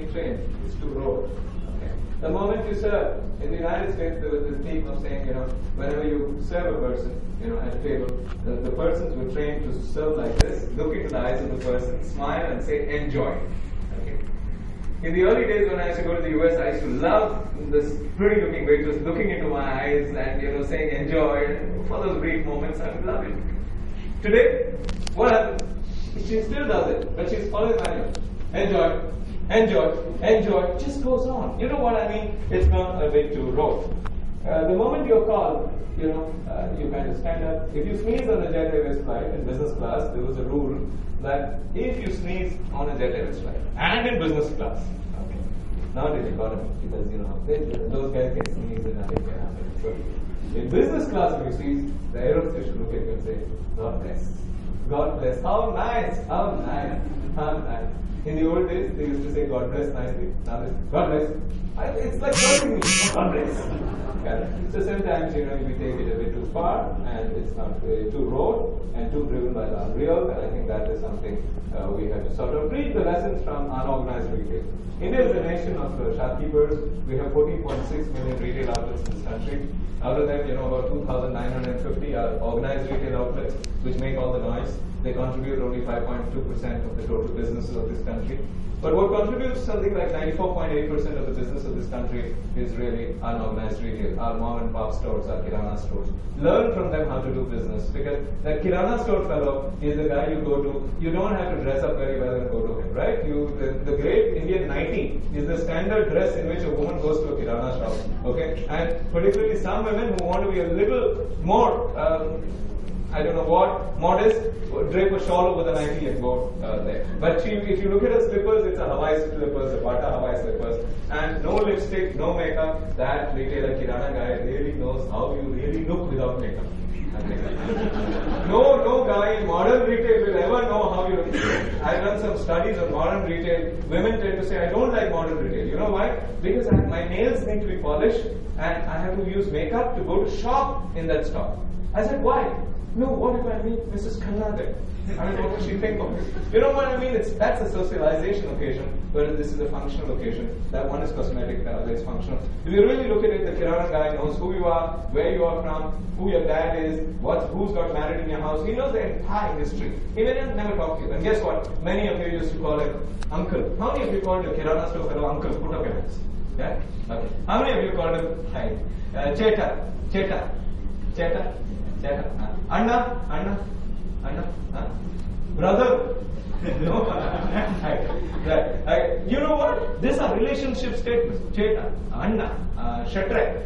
to train, it's to roll. Okay. The moment you serve, in the United States there was this theme of saying, whenever you serve a person, at a table, the persons were trained to serve like this, look into the eyes of the person, smile and say, enjoy. Okay. In the early days when I used to go to the US, I used to love this pretty looking waitress looking into my eyes and saying enjoy, and for those brief moments I would love it. Today, what happens? She still does it, but she's always manual. Enjoy, enjoy, enjoy, just goes on. You know what I mean? It's not a bit too raw. The moment you're called, you kind of stand up. If you sneeze on a Jet Airways flight in business class, there was a rule that if you sneeze on a Jet Airways flight and in business class, okay, not in economy, because those guys can sneeze and nothing can happen. So in business class, if you sneeze, the air hostess should look at you and say, God bless. God bless. How nice, how nice, how nice. In the old days, they used to say God bless nicely. Now they say, God bless. It's like cursing me. God bless. So sometimes, we take it a bit too far, and it's not too raw and too driven by the unreal, and I think that is something we have to sort of read the lessons from unorganized retail. India is a nation of shopkeepers. We have 14.6 million retail outlets in this country. Out of them, about 2,950 are organized retail outlets, which make all the noise. They contribute only 5.2% of the total businesses of this country. But what contributes something like 94.8% of the business of this country is really unorganized retail, our mom and pop stores, our kirana stores. Learn from them how to do business, because that kirana store fellow is the guy you go to. You don't have to dress up very well and go to him, right? The great Indian nightie is the standard dress in which a woman goes to a kirana shop, okay? And particularly some women who want to be a little more modest, drape a shawl over the nightie and go there. But if you look at her slippers, it's a Hawaii slippers, a Bata Hawaii slippers, and no lipstick, no makeup. That retailer kirana guy really knows how you really look without makeup. No guy in modern retail will ever know how you look. I've done some studies on modern retail. Women tend to say, I don't like modern retail. You know why? Because my nails need to be polished and I have to use makeup to go to shop in that store. I said, why? No, what if I meet Mrs. Khanna there? I mean, what would she think of me? You know what I mean? That's a socialization occasion, whereas this is a functional occasion. That one is cosmetic, the other is functional. If you really look at it, the kirana guy knows who you are, where you are from, who your dad is, who's got married in your house. He knows the entire history. He may never talk to you. And guess what? Many of you used to call him uncle. How many of you called your kirana store fellow uncle? Put up your hands. Yeah? Okay. How many of you called him Cheta? Anna, brother. No. Right. You know what? These are relationship statements. Cheta, Anna, Shatre.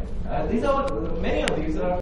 Many of these are